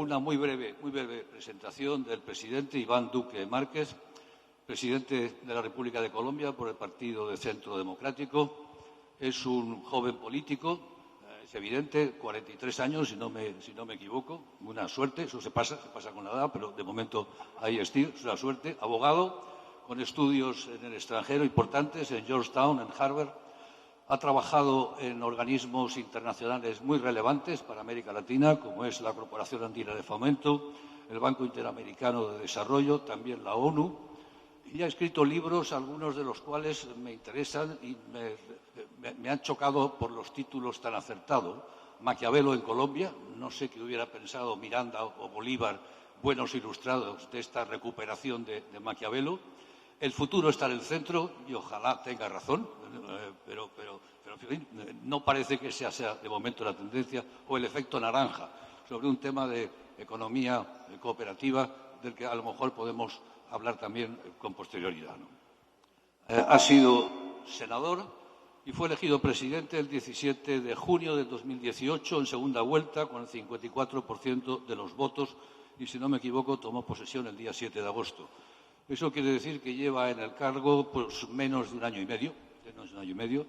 una muy breve presentación del presidente Iván Duque Márquez, presidente de la República de Colombia por el Partido de Centro Democrático. Es un joven político, es evidente, 43 años, si no me equivoco, una suerte, eso se pasa con la edad, pero de momento ahí estoy, es una suerte, abogado, con estudios en el extranjero importantes, en Georgetown, en Harvard. Ha trabajado en organismos internacionales muy relevantes para América Latina, como es la Corporación Andina de Fomento, el Banco Interamericano de Desarrollo, también la ONU, y ha escrito libros, algunos de los cuales me interesan y me han chocado por los títulos tan acertados. Maquiavelo en Colombia, no sé qué hubiera pensado Miranda o Bolívar, buenos ilustrados de esta recuperación de Maquiavelo. El futuro está en el centro y ojalá tenga razón, pero en fin, no parece que sea de momento la tendencia, o el efecto naranja, sobre un tema de economía cooperativa del que a lo mejor podemos hablar también con posterioridad, ¿no? Ha sido senador y fue elegido presidente el 17 de junio de 2018 en segunda vuelta con el 54% de los votos y, si no me equivoco, tomó posesión el día 7 de agosto. Eso quiere decir que lleva en el cargo pues, menos de un año y medio.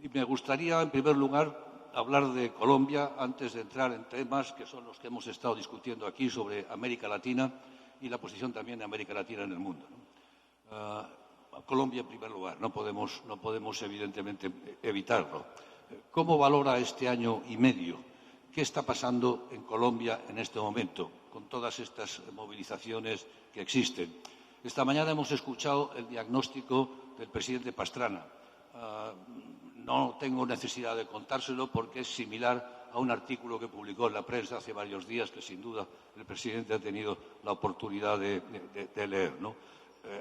Y me gustaría, en primer lugar, hablar de Colombia antes de entrar en temas que son los que hemos estado discutiendo aquí sobre América Latina y la posición también de América Latina en el mundo, ¿no? Colombia, en primer lugar, no podemos evidentemente evitarlo. ¿Cómo valora este año y medio? ¿Qué está pasando en Colombia en este momento con todas estas movilizaciones que existen? Esta mañana hemos escuchado el diagnóstico del presidente Pastrana. No tengo necesidad de contárselo porque es similar a un artículo que publicó en la prensa hace varios días que, sin duda, el presidente ha tenido la oportunidad de leer, ¿no?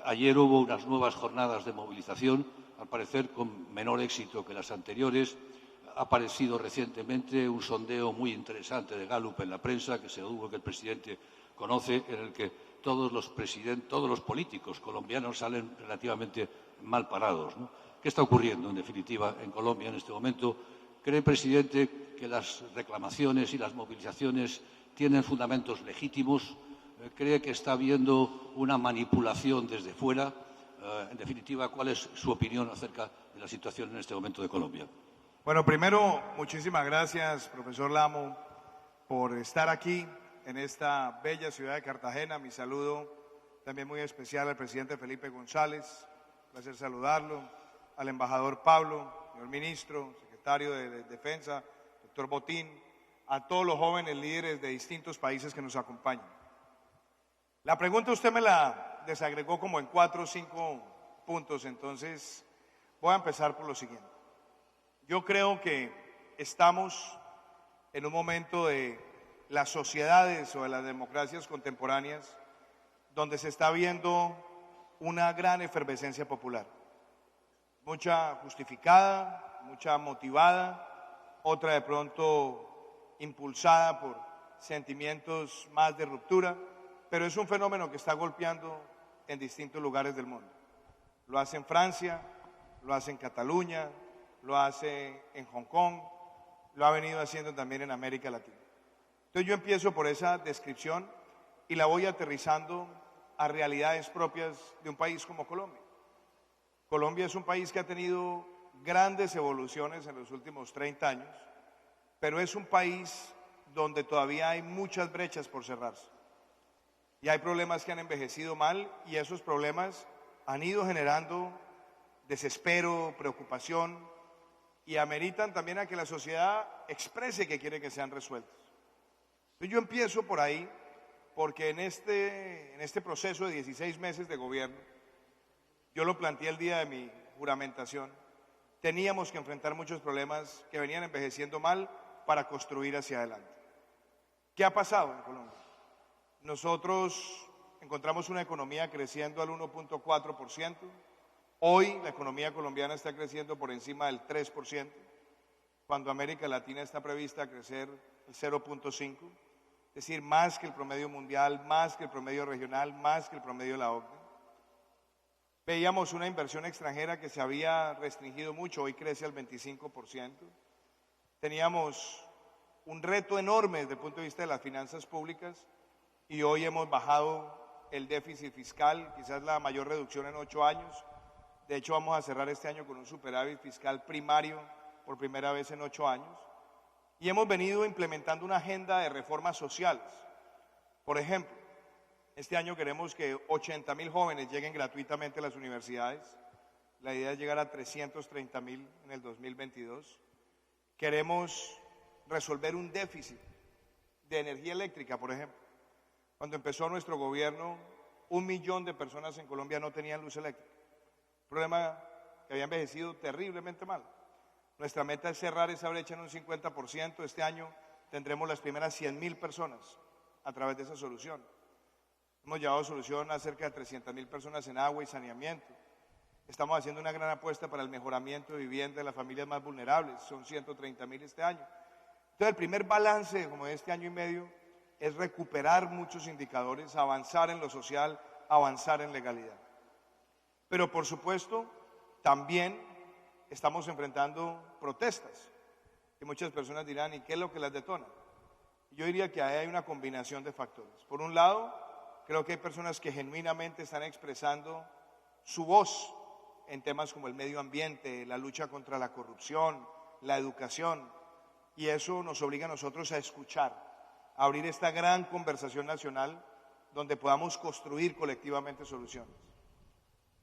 Ayer hubo unas nuevas jornadas de movilización, al parecer con menor éxito que las anteriores. Ha aparecido recientemente un sondeo muy interesante de Gallup en la prensa, que seguro que el presidente conoce, en el que todos los políticos colombianos salen relativamente mal parados, ¿no? ¿Qué está ocurriendo, en definitiva, en Colombia en este momento? ¿Cree, presidente, que las reclamaciones y las movilizaciones tienen fundamentos legítimos? ¿Cree que está habiendo una manipulación desde fuera? En definitiva, ¿cuál es su opinión acerca de la situación en este momento de Colombia? Bueno, primero, muchísimas gracias, profesor Lamo, por estar aquí en esta bella ciudad de Cartagena. Mi saludo también muy especial al presidente Felipe González, un placer saludarlo, al embajador Pablo, señor ministro, secretario de Defensa, doctor Botín, a todos los jóvenes líderes de distintos países que nos acompañan. La pregunta usted me la desagregó como en 4 o 5 puntos, entonces voy a empezar por lo siguiente. Yo creo que estamos en un momento de las sociedades o de las democracias contemporáneas donde se está viendo una gran efervescencia popular, mucha justificada, mucha motivada, otra de pronto impulsada por sentimientos más de ruptura, pero es un fenómeno que está golpeando en distintos lugares del mundo. Lo hace en Francia, lo hace en Cataluña, lo hace en Hong Kong, lo ha venido haciendo también en América Latina. Entonces yo empiezo por esa descripción y la voy aterrizando a realidades propias de un país como Colombia. Colombia es un país que ha tenido grandes evoluciones en los últimos 30 años, pero es un país donde todavía hay muchas brechas por cerrarse. Y hay problemas que han envejecido mal y esos problemas han ido generando desespero, preocupación y ameritan también a que la sociedad exprese que quiere que sean resueltos. Entonces yo empiezo por ahí porque en este proceso de 16 meses de gobierno, yo lo planteé el día de mi juramentación, teníamos que enfrentar muchos problemas que venían envejeciendo mal para construir hacia adelante. ¿Qué ha pasado en Colombia? Nosotros encontramos una economía creciendo al 1.4%. Hoy la economía colombiana está creciendo por encima del 3%, cuando América Latina está prevista crecer el 0.5%, es decir, más que el promedio mundial, más que el promedio regional, más que el promedio de la OCDE. Veíamos una inversión extranjera que se había restringido mucho, hoy crece al 25%. Teníamos un reto enorme desde el punto de vista de las finanzas públicas y hoy hemos bajado el déficit fiscal, quizás la mayor reducción en 8 años. De hecho, vamos a cerrar este año con un superávit fiscal primario por primera vez en 8 años. Y hemos venido implementando una agenda de reformas sociales. Por ejemplo, este año queremos que 80.000 jóvenes lleguen gratuitamente a las universidades. La idea es llegar a 330.000 en el 2022. Queremos resolver un déficit de energía eléctrica, por ejemplo. Cuando empezó nuestro gobierno, 1 millón de personas en Colombia no tenían luz eléctrica. Un problema que había envejecido terriblemente mal. Nuestra meta es cerrar esa brecha en un 50%. Este año tendremos las primeras 100.000 personas a través de esa solución. Hemos llevado solución a cerca de 300.000 personas en agua y saneamiento. Estamos haciendo una gran apuesta para el mejoramiento de vivienda de las familias más vulnerables. Son 130.000 este año. Entonces, el primer balance, como de este año y medio, es recuperar muchos indicadores, avanzar en lo social, avanzar en legalidad. Pero, por supuesto, también estamos enfrentando protestas. Y muchas personas dirán, ¿y qué es lo que las detona? Yo diría que ahí hay una combinación de factores. Por un lado, creo que hay personas que genuinamente están expresando su voz en temas como el medio ambiente, la lucha contra la corrupción, la educación, y eso nos obliga a nosotros a escuchar, a abrir esta gran conversación nacional donde podamos construir colectivamente soluciones.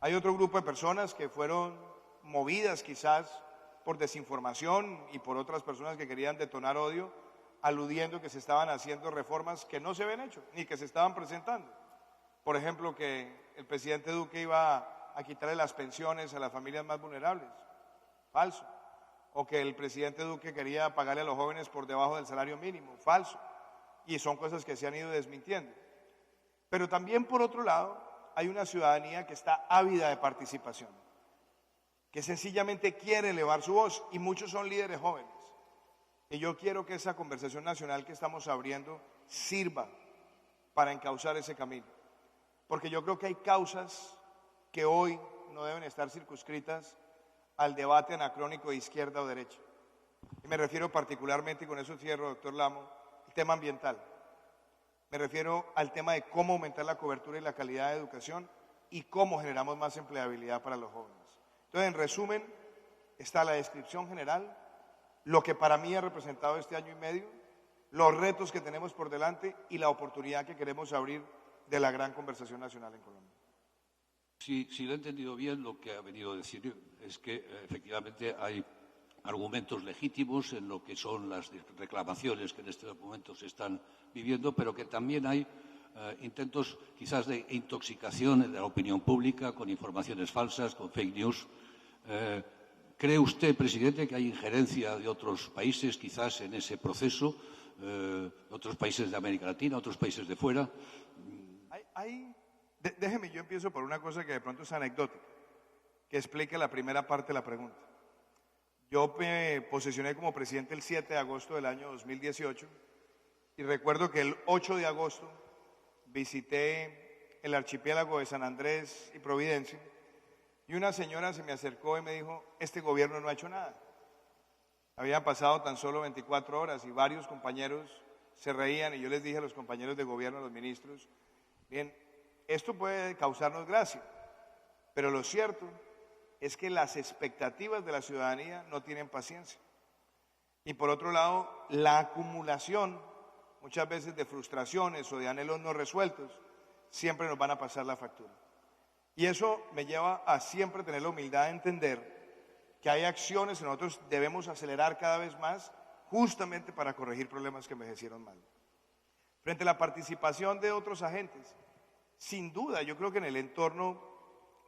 Hay otro grupo de personas que fueron movidas quizás por desinformación y por otras personas que querían detonar odio, aludiendo que se estaban haciendo reformas que no se habían hecho, ni que se estaban presentando. Por ejemplo, que el presidente Duque iba a quitarle las pensiones a las familias más vulnerables. Falso. O que el presidente Duque quería pagarle a los jóvenes por debajo del salario mínimo. Falso. Y son cosas que se han ido desmintiendo. Pero también, por otro lado, hay una ciudadanía que está ávida de participación, que sencillamente quiere elevar su voz, y muchos son líderes jóvenes. Y yo quiero que esa conversación nacional que estamos abriendo sirva para encauzar ese camino. Porque yo creo que hay causas que hoy no deben estar circunscritas al debate anacrónico de izquierda o derecha. Y me refiero particularmente, y con eso cierro, doctor Lamo, al tema ambiental. Me refiero al tema de cómo aumentar la cobertura y la calidad de educación y cómo generamos más empleabilidad para los jóvenes. Entonces, en resumen, está la descripción general, lo que para mí ha representado este año y medio, los retos que tenemos por delante y la oportunidad que queremos abrir de la gran conversación nacional en Colombia. Si lo he entendido bien, lo que ha venido a decir es que efectivamente hay argumentos legítimos en lo que son las reclamaciones que en este momento se están viviendo, pero que también hay intentos quizás de intoxicación de la opinión pública con informaciones falsas, con fake news. ¿Cree usted, presidente, que hay injerencia de otros países quizás en ese proceso, otros países de América Latina, otros países de fuera? Déjeme, yo empiezo por una cosa que de pronto es anecdótica, que explique la primera parte de la pregunta. Yo me posesioné como presidente el 7 de agosto del año 2018 y recuerdo que el 8 de agosto visité el archipiélago de San Andrés y Providencia y una señora se me acercó y me dijo, este gobierno no ha hecho nada. Habían pasado tan solo 24 horas y varios compañeros se reían y yo les dije a los compañeros de gobierno, a los ministros, bien, esto puede causarnos gracia, pero lo cierto es que las expectativas de la ciudadanía no tienen paciencia. Y por otro lado, la acumulación, muchas veces de frustraciones o de anhelos no resueltos, siempre nos van a pasar la factura. Y eso me lleva a siempre tener la humildad de entender que hay acciones que nosotros debemos acelerar cada vez más justamente para corregir problemas que envejecieron mal. Frente a la participación de otros agentes, sin duda, yo creo que en el entorno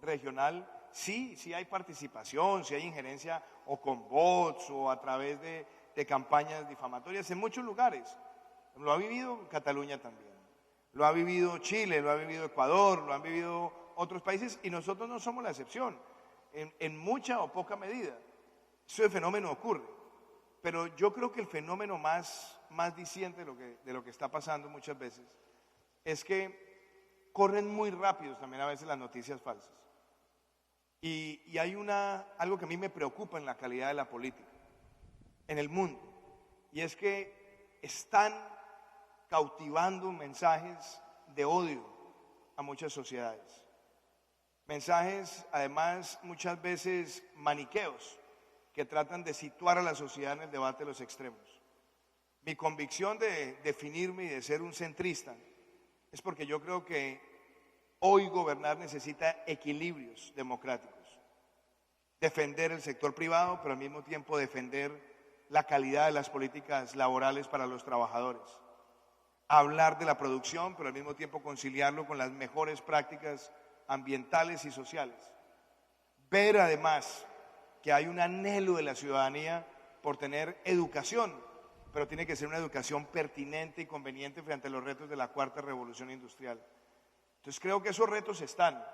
regional sí hay participación, sí hay injerencia o con bots o a través de campañas difamatorias en muchos lugares. Lo ha vivido Cataluña también, lo ha vivido Chile, lo ha vivido Ecuador, lo han vivido otros países y nosotros no somos la excepción, en mucha o poca medida. Ese fenómeno ocurre, pero yo creo que el fenómeno más diciente de lo que está pasando muchas veces es que corren muy rápidos también a veces las noticias falsas. Y hay algo que a mí me preocupa en la calidad de la política, en el mundo, y es que están cautivando mensajes de odio a muchas sociedades. Mensajes, además, muchas veces maniqueos, que tratan de situar a la sociedad en el debate de los extremos. Mi convicción de definirme y de ser un centrista es porque yo creo que hoy gobernar necesita equilibrios democráticos. Defender el sector privado, pero al mismo tiempo defender la calidad de las políticas laborales para los trabajadores. Hablar de la producción, pero al mismo tiempo conciliarlo con las mejores prácticas ambientales y sociales. Ver además que hay un anhelo de la ciudadanía por tener educación, pero tiene que ser una educación pertinente y conveniente frente a los retos de la cuarta revolución industrial. Entonces creo que esos retos están,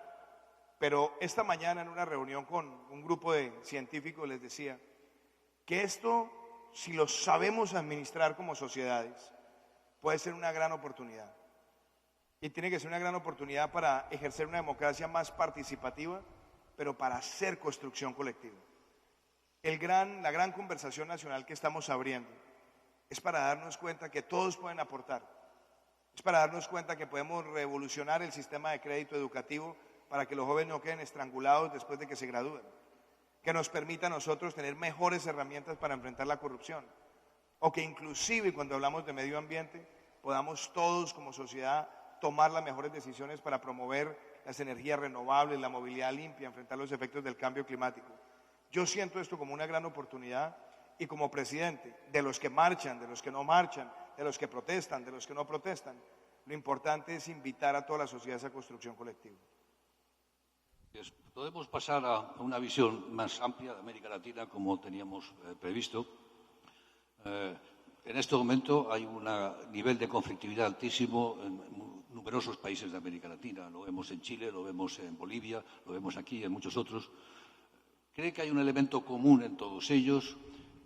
pero esta mañana en una reunión con un grupo de científicos les decía que esto, si lo sabemos administrar como sociedades, puede ser una gran oportunidad. Y tiene que ser una gran oportunidad para ejercer una democracia más participativa, pero para hacer construcción colectiva. La gran conversación nacional que estamos abriendo es para darnos cuenta que todos pueden aportar. Es para darnos cuenta que podemos revolucionar el sistema de crédito educativo para que los jóvenes no queden estrangulados después de que se gradúen. Que nos permita a nosotros tener mejores herramientas para enfrentar la corrupción. O que inclusive cuando hablamos de medio ambiente podamos todos como sociedad tomar las mejores decisiones para promover las energías renovables, la movilidad limpia, enfrentar los efectos del cambio climático. Yo siento esto como una gran oportunidad y como presidente, de los que marchan, de los que no marchan, de los que protestan, de los que no protestan, lo importante es invitar a toda la sociedad a esa construcción colectiva. Podemos pasar a una visión más amplia de América Latina, como teníamos previsto. En este momento hay un nivel de conflictividad altísimo en numerosos países de América Latina. Lo vemos en Chile, lo vemos en Bolivia, lo vemos aquí y en muchos otros. ¿Cree que hay un elemento común en todos ellos?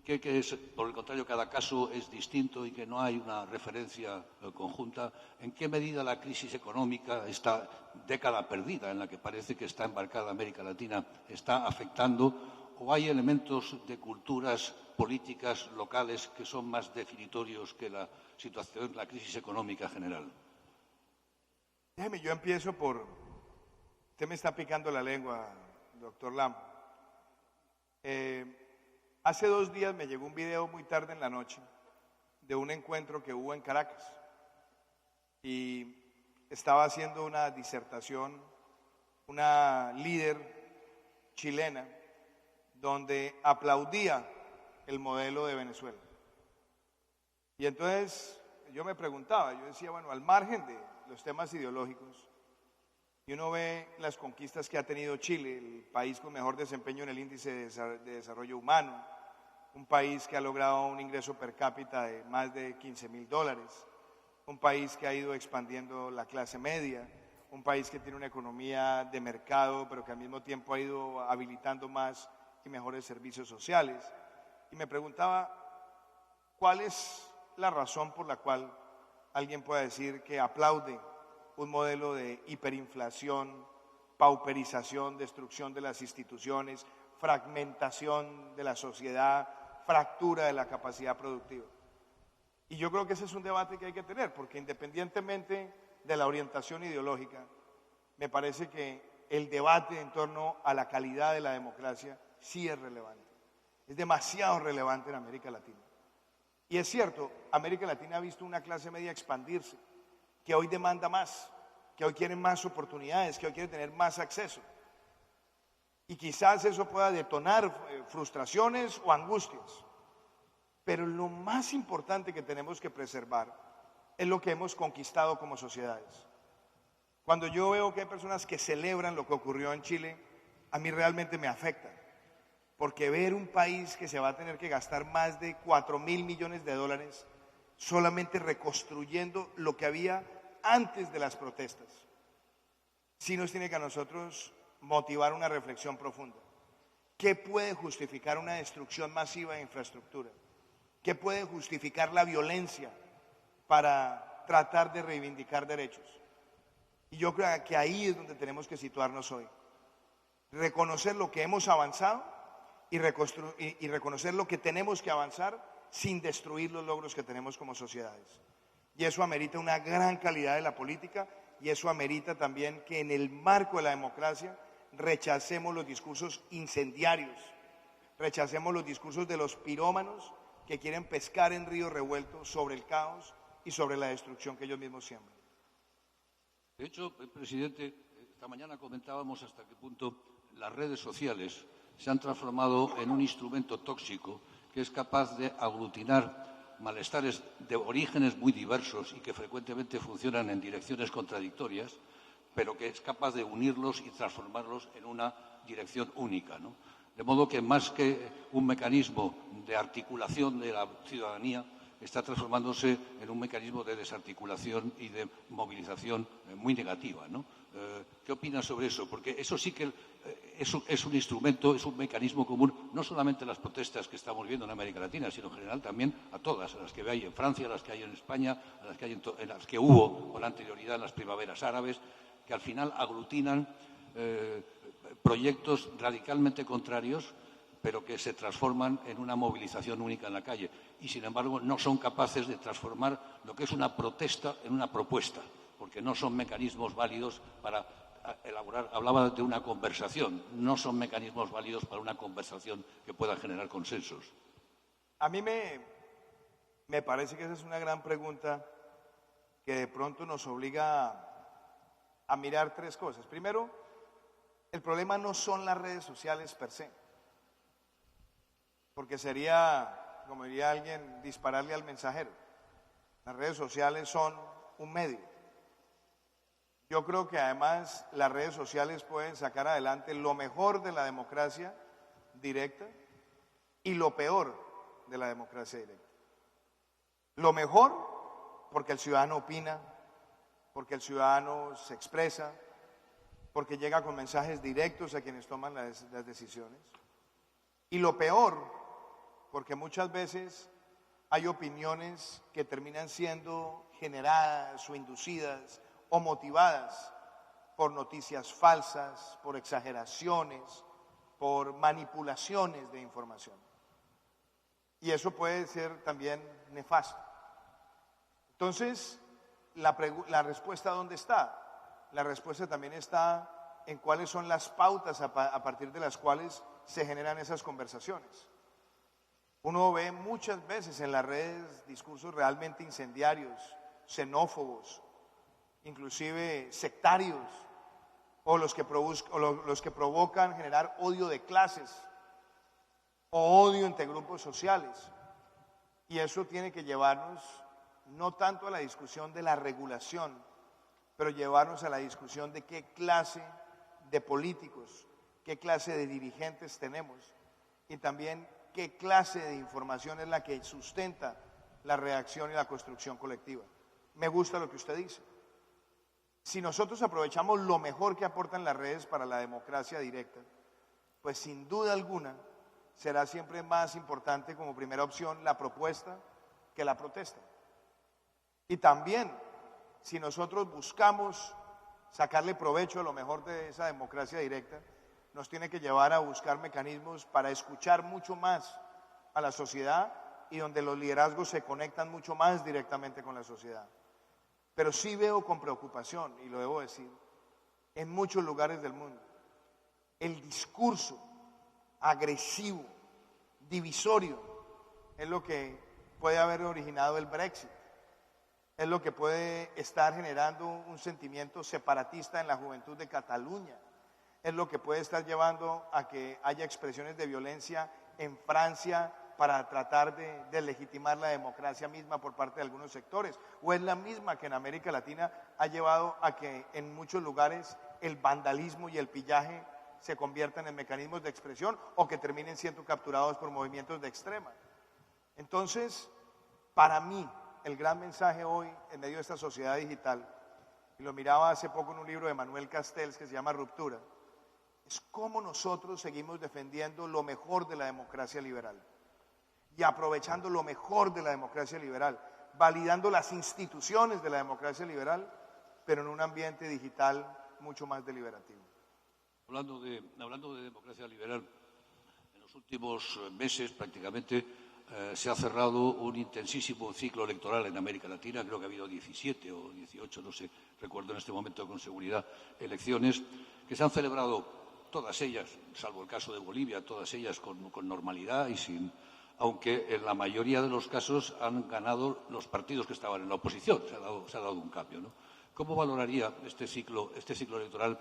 ¿Cree que, por el contrario, cada caso es distinto y que no hay una referencia conjunta? ¿En qué medida la crisis económica, esta década perdida en la que parece que está embarcada América Latina, está afectando? ¿O hay elementos de culturas políticas locales que son más definitorios que la situación, la crisis económica general? Déjeme, yo empiezo por... Usted me está picando la lengua, doctor Lamo. Hace 2 días me llegó un video muy tarde en la noche de un encuentro que hubo en Caracas y estaba haciendo una disertación una líder chilena donde aplaudía el modelo de Venezuela. Y entonces yo me preguntaba, yo decía, bueno, al margen de los temas ideológicos, y uno ve las conquistas que ha tenido Chile, el país con mejor desempeño en el índice de desarrollo humano, un país que ha logrado un ingreso per cápita de más de $15,000, un país que ha ido expandiendo la clase media, un país que tiene una economía de mercado, pero que al mismo tiempo ha ido habilitando más y mejores servicios sociales. Y me preguntaba, ¿cuál es la razón por la cual alguien puede decir que aplaude un modelo de hiperinflación, pauperización, destrucción de las instituciones, fragmentación de la sociedad, fractura de la capacidad productiva? Y yo creo que ese es un debate que hay que tener, porque independientemente de la orientación ideológica, me parece que el debate en torno a la calidad de la democracia sí es relevante. Es demasiado relevante en América Latina. Y es cierto, América Latina ha visto una clase media expandirse, que hoy demanda más, que hoy quiere más oportunidades, que hoy quiere tener más acceso. Y quizás eso pueda detonar frustraciones o angustias. Pero lo más importante que tenemos que preservar es lo que hemos conquistado como sociedades. Cuando yo veo que hay personas que celebran lo que ocurrió en Chile, a mí realmente me afecta. Porque ver un país que se va a tener que gastar más de $4,000 millones solamente reconstruyendo lo que había antes de las protestas, sí nos tiene que a nosotros motivar una reflexión profunda. ¿Qué puede justificar una destrucción masiva de infraestructura? ¿Qué puede justificar la violencia para tratar de reivindicar derechos? Y yo creo que ahí es donde tenemos que situarnos hoy. Reconocer lo que hemos avanzado y reconocer lo que tenemos que avanzar sin destruir los logros que tenemos como sociedades. Y eso amerita una gran calidad de la política y eso amerita también que en el marco de la democracia rechacemos los discursos incendiarios, rechacemos los discursos de los pirómanos que quieren pescar en río revuelto sobre el caos y sobre la destrucción que ellos mismos siembran. De hecho, presidente, esta mañana comentábamos hasta qué punto las redes sociales se han transformado en un instrumento tóxico que es capaz de aglutinar malestares de orígenes muy diversos y que frecuentemente funcionan en direcciones contradictorias, pero que es capaz de unirlos y transformarlos en una dirección única, ¿no? De modo que más que un mecanismo de articulación de la ciudadanía, está transformándose en un mecanismo de desarticulación y de movilización muy negativa, ¿no? ¿Qué opinas sobre eso? Porque eso sí que es un instrumento, es un mecanismo común, no solamente a las protestas que estamos viendo en América Latina, sino en general también a todas, a las que hay en Francia, a las que hay en España, a las que hay en las que hubo con anterioridad en las primaveras árabes, que al final aglutinan proyectos radicalmente contrarios, pero que se transforman en una movilización única en la calle. Y, sin embargo, no son capaces de transformar lo que es una protesta en una propuesta, porque no son mecanismos válidos para elaborar. Hablaba de una conversación, no son mecanismos válidos para una conversación que pueda generar consensos. A mí me parece que esa es una gran pregunta que de pronto nos obliga a mirar tres cosas. Primero, el problema no son las redes sociales per se, porque sería, como diría alguien, dispararle al mensajero. Las redes sociales son un medio. Yo creo que además las redes sociales pueden sacar adelante lo mejor de la democracia directa y lo peor de la democracia directa. Lo mejor porque el ciudadano opina, porque el ciudadano se expresa, porque llega con mensajes directos a quienes toman las decisiones. Y lo peor, porque muchas veces hay opiniones que terminan siendo generadas o inducidas o motivadas por noticias falsas, por exageraciones, por manipulaciones de información. Y eso puede ser también nefasto. Entonces, la respuesta ¿dónde está? La respuesta también está en cuáles son las pautas a partir de las cuales se generan esas conversaciones. Uno ve muchas veces en las redes discursos realmente incendiarios, xenófobos, inclusive sectarios, o los que provocan generar odio de clases o odio entre grupos sociales. Y eso tiene que llevarnos no tanto a la discusión de la regulación, pero llevarnos a la discusión de qué clase de políticos, qué clase de dirigentes tenemos y también qué clase de información es la que sustenta la reacción y la construcción colectiva. Me gusta lo que usted dice. Si nosotros aprovechamos lo mejor que aportan las redes para la democracia directa, pues sin duda alguna será siempre más importante como primera opción la propuesta que la protesta. Y también, si nosotros buscamos sacarle provecho a lo mejor de esa democracia directa, nos tiene que llevar a buscar mecanismos para escuchar mucho más a la sociedad y donde los liderazgos se conectan mucho más directamente con la sociedad. Pero sí veo con preocupación, y lo debo decir, en muchos lugares del mundo, el discurso agresivo, divisorio, es lo que puede haber originado el Brexit. Es lo que puede estar generando un sentimiento separatista en la juventud de Cataluña. Es lo que puede estar llevando a que haya expresiones de violencia en Francia para tratar de legitimar la democracia misma por parte de algunos sectores. O es la misma que en América Latina ha llevado a que en muchos lugares el vandalismo y el pillaje se conviertan en mecanismos de expresión o que terminen siendo capturados por movimientos de extrema. Entonces, para mí, el gran mensaje hoy en medio de esta sociedad digital, y lo miraba hace poco en un libro de Manuel Castells que se llama Ruptura, es cómo nosotros seguimos defendiendo lo mejor de la democracia liberal y aprovechando lo mejor de la democracia liberal, validando las instituciones de la democracia liberal, pero en un ambiente digital mucho más deliberativo. Hablando de democracia liberal, en los últimos meses prácticamente se ha cerrado un intensísimo ciclo electoral en América Latina. Creo que ha habido 17 o 18, no sé, recuerdo en este momento con seguridad, elecciones que se han celebrado todas ellas, salvo el caso de Bolivia, todas ellas con normalidad y sin, aunque en la mayoría de los casos han ganado los partidos que estaban en la oposición. Se ha dado un cambio, ¿no? ¿Cómo valoraría este ciclo electoral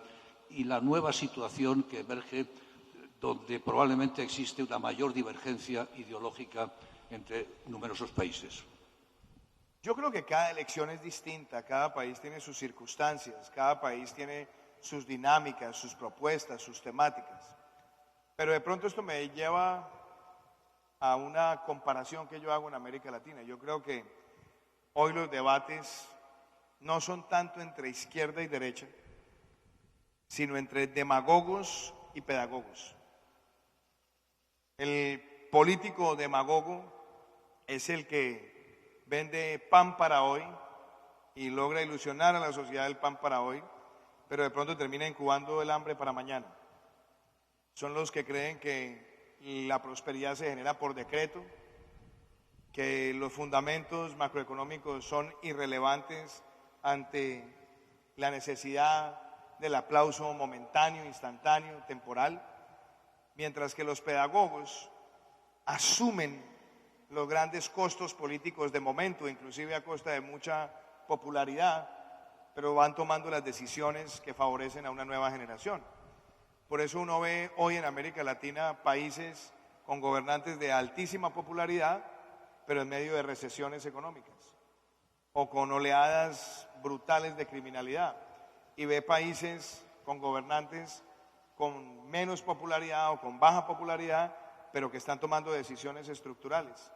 y la nueva situación que emerge, donde probablemente existe una mayor divergencia ideológica entre numerosos países? Yo creo que cada elección es distinta, cada país tiene sus circunstancias, cada país tiene sus dinámicas, sus propuestas, sus temáticas. Pero de pronto esto me lleva a una comparación que yo hago en América Latina. Yo creo que hoy los debates no son tanto entre izquierda y derecha, sino entre demagogos y pedagogos. El político demagogo es el que vende pan para hoy y logra ilusionar a la sociedad del pan para hoy, pero de pronto termina incubando el hambre para mañana. Son los que creen que la prosperidad se genera por decreto, que los fundamentos macroeconómicos son irrelevantes ante la necesidad del aplauso momentáneo, instantáneo, temporal, mientras que los pedagogos asumen los grandes costos políticos de momento, inclusive a costa de mucha popularidad, pero van tomando las decisiones que favorecen a una nueva generación. Por eso uno ve hoy en América Latina países con gobernantes de altísima popularidad, pero en medio de recesiones económicas o con oleadas brutales de criminalidad, y ve países con gobernantes con menos popularidad o con baja popularidad, pero que están tomando decisiones estructurales.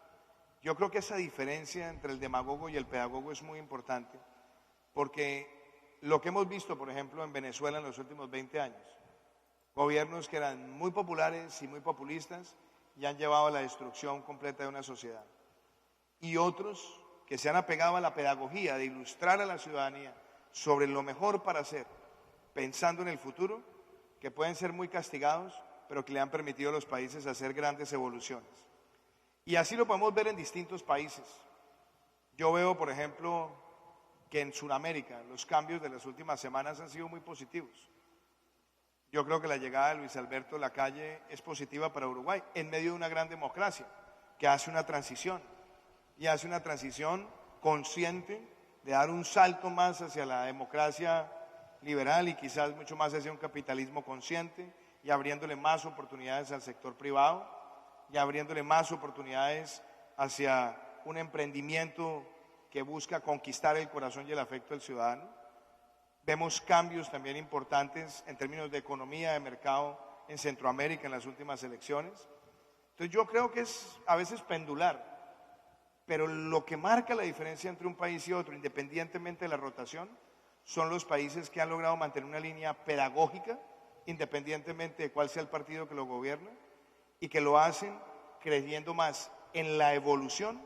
Yo creo que esa diferencia entre el demagogo y el pedagogo es muy importante, porque lo que hemos visto, por ejemplo, en Venezuela en los últimos 20 años, gobiernos que eran muy populares y muy populistas y han llevado a la destrucción completa de una sociedad, y otros que se han apegado a la pedagogía de ilustrar a la ciudadanía sobre lo mejor para hacer, pensando en el futuro, que pueden ser muy castigados, pero que le han permitido a los países hacer grandes evoluciones. Y así lo podemos ver en distintos países. Yo veo, por ejemplo, que en Sudamérica los cambios de las últimas semanas han sido muy positivos. Yo creo que la llegada de Luis Alberto Lacalle es positiva para Uruguay, en medio de una gran democracia, que hace una transición, y hace una transición consciente de dar un salto más hacia la democracia liberal y quizás mucho más hacia un capitalismo consciente, y abriéndole más oportunidades al sector privado y abriéndole más oportunidades hacia un emprendimiento que busca conquistar el corazón y el afecto del ciudadano. Vemos cambios también importantes en términos de economía, de mercado en Centroamérica en las últimas elecciones. Entonces yo creo que es a veces pendular, pero lo que marca la diferencia entre un país y otro, independientemente de la rotación, son los países que han logrado mantener una línea pedagógica, independientemente de cuál sea el partido que lo gobierna, y que lo hacen creyendo más en la evolución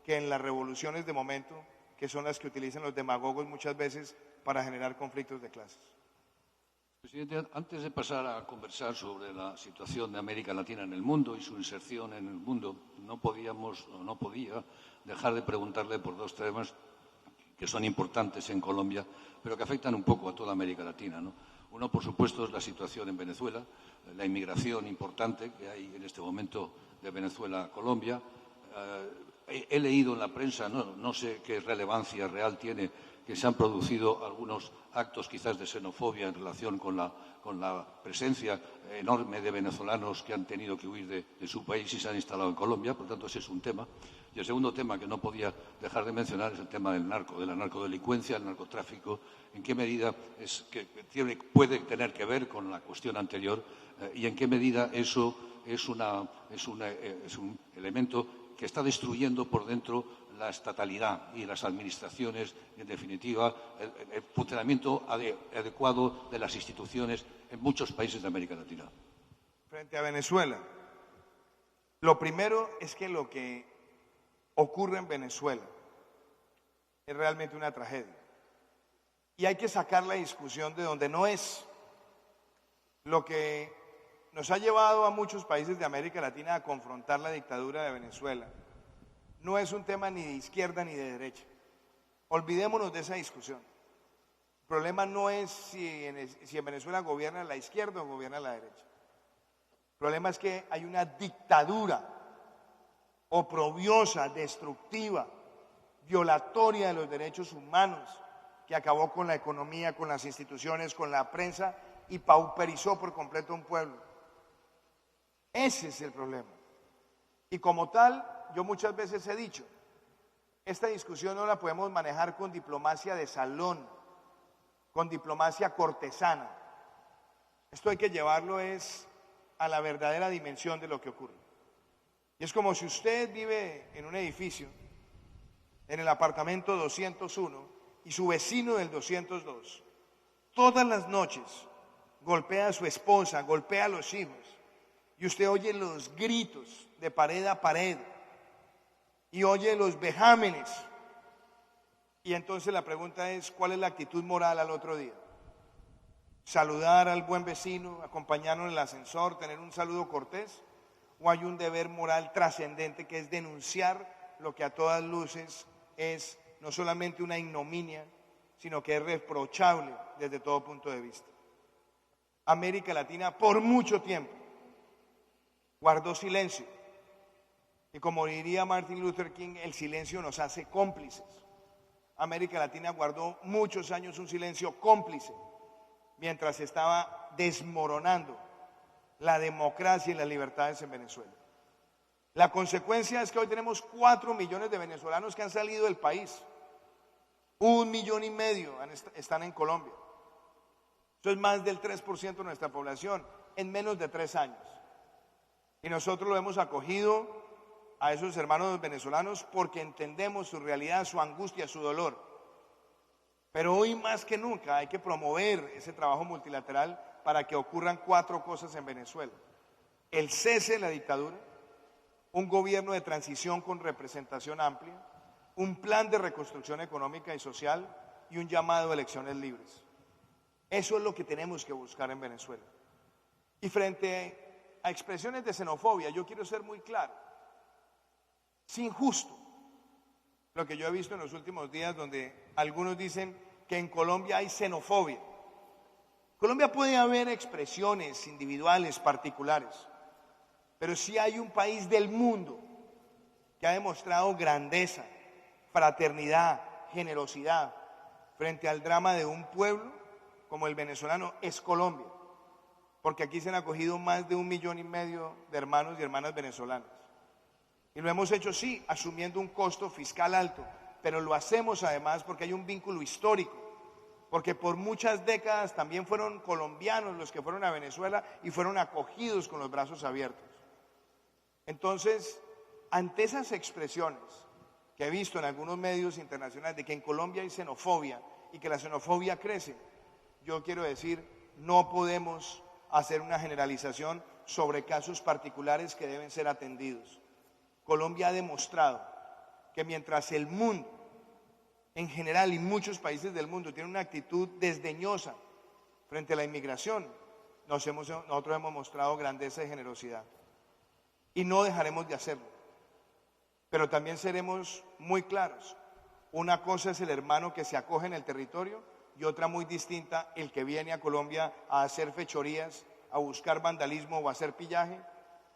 que en las revoluciones de momento, que son las que utilizan los demagogos muchas veces para generar conflictos de clases. Presidente, antes de pasar a conversar sobre la situación de América Latina en el mundo y su inserción en el mundo, no podía dejar de preguntarle por dos temas que son importantes en Colombia, pero que afectan un poco a toda América Latina, ¿no? Uno, por supuesto, es la situación en Venezuela, la inmigración importante que hay en este momento de Venezuela a Colombia. He leído en la prensa, no sé qué relevancia real tiene, que se han producido algunos actos quizás de xenofobia en relación con la presencia enorme de venezolanos que han tenido que huir de su país y se han instalado en Colombia. Por tanto, ese es un tema. Y el segundo tema que no podía dejar de mencionar es el tema del de la narcodelincuencia, el narcotráfico. ¿En qué medida puede tener que ver con la cuestión anterior y en qué medida eso es un elemento que está destruyendo por dentro la estatalidad y las administraciones, y en definitiva el funcionamiento adecuado de las instituciones en muchos países de América Latina? Frente a Venezuela, lo primero es que lo que ocurre en Venezuela es realmente una tragedia. Y hay que sacar la discusión de donde no es. Lo que nos ha llevado a muchos países de América Latina a confrontar la dictadura de Venezuela no es un tema ni de izquierda ni de derecha. Olvidémonos de esa discusión. El problema no es si en Venezuela gobierna la izquierda o gobierna la derecha. El problema es que hay una dictadura oprobiosa, destructiva, violatoria de los derechos humanos, que acabó con la economía, con las instituciones, con la prensa y pauperizó por completo a un pueblo. Ese es el problema. Y como tal, yo muchas veces he dicho, esta discusión no la podemos manejar con diplomacia de salón, con diplomacia cortesana. Esto hay que llevarlo a la verdadera dimensión de lo que ocurre. Y es como si usted vive en un edificio, en el apartamento 201, y su vecino del 202, todas las noches golpea a su esposa, golpea a los hijos, y usted oye los gritos de pared a pared, y oye los vejámenes, y entonces la pregunta es, ¿cuál es la actitud moral al otro día? ¿Saludar al buen vecino, acompañarlo en el ascensor, tener un saludo cortés? ¿O hay un deber moral trascendente que es denunciar lo que a todas luces es no solamente una ignominia, sino que es reprochable desde todo punto de vista? América Latina por mucho tiempo guardó silencio. Y como diría Martin Luther King, el silencio nos hace cómplices. América Latina guardó muchos años un silencio cómplice mientras estaba desmoronando la democracia y las libertades en Venezuela. La consecuencia es que hoy tenemos 4 millones de venezolanos que han salido del país. 1,5 millones están en Colombia. Eso es más del 3% de nuestra población en menos de 3 años. Y nosotros lo hemos acogido a esos hermanos venezolanos porque entendemos su realidad, su angustia, su dolor. Pero hoy más que nunca hay que promover ese trabajo multilateral para que ocurran 4 cosas en Venezuela: el cese de la dictadura, un gobierno de transición con representación amplia, un plan de reconstrucción económica y social y un llamado a elecciones libres. Eso es lo que tenemos que buscar en Venezuela. Y frente a expresiones de xenofobia, yo quiero ser muy claro. Es injusto lo que yo he visto en los últimos días, donde algunos dicen que en Colombia hay xenofobia. En Colombia puede haber expresiones individuales, particulares, pero sí hay un país del mundo que ha demostrado grandeza, fraternidad, generosidad frente al drama de un pueblo como el venezolano. Es Colombia, porque aquí se han acogido más de 1,5 millones de hermanos y hermanas venezolanas. Y lo hemos hecho, sí, asumiendo un costo fiscal alto, pero lo hacemos además porque hay un vínculo histórico, porque por muchas décadas también fueron colombianos los que fueron a Venezuela y fueron acogidos con los brazos abiertos. Entonces, ante esas expresiones que he visto en algunos medios internacionales de que en Colombia hay xenofobia y que la xenofobia crece, yo quiero decir, no podemos hacer una generalización sobre casos particulares que deben ser atendidos. Colombia ha demostrado que mientras el mundo en general y muchos países del mundo tienen una actitud desdeñosa frente a la inmigración, nosotros hemos mostrado grandeza y generosidad. Y no dejaremos de hacerlo. Pero también seremos muy claros. Una cosa es el hermano que se acoge en el territorio y otra muy distinta el que viene a Colombia a hacer fechorías, a buscar vandalismo o a hacer pillaje,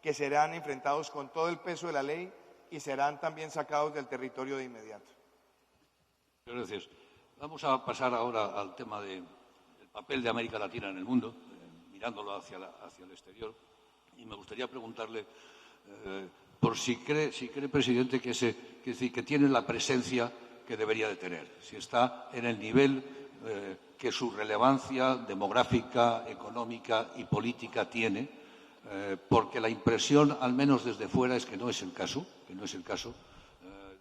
que serán enfrentados con todo el peso de la ley y serán también sacados del territorio de inmediato. Gracias. Vamos a pasar ahora al tema del papel de América Latina en el mundo, mirándolo hacia el exterior. Y me gustaría preguntarle por si cree, presidente, que tiene la presencia que debería de tener, si está en el nivel que su relevancia demográfica, económica y política tiene. Porque la impresión, al menos desde fuera, es que no es el caso,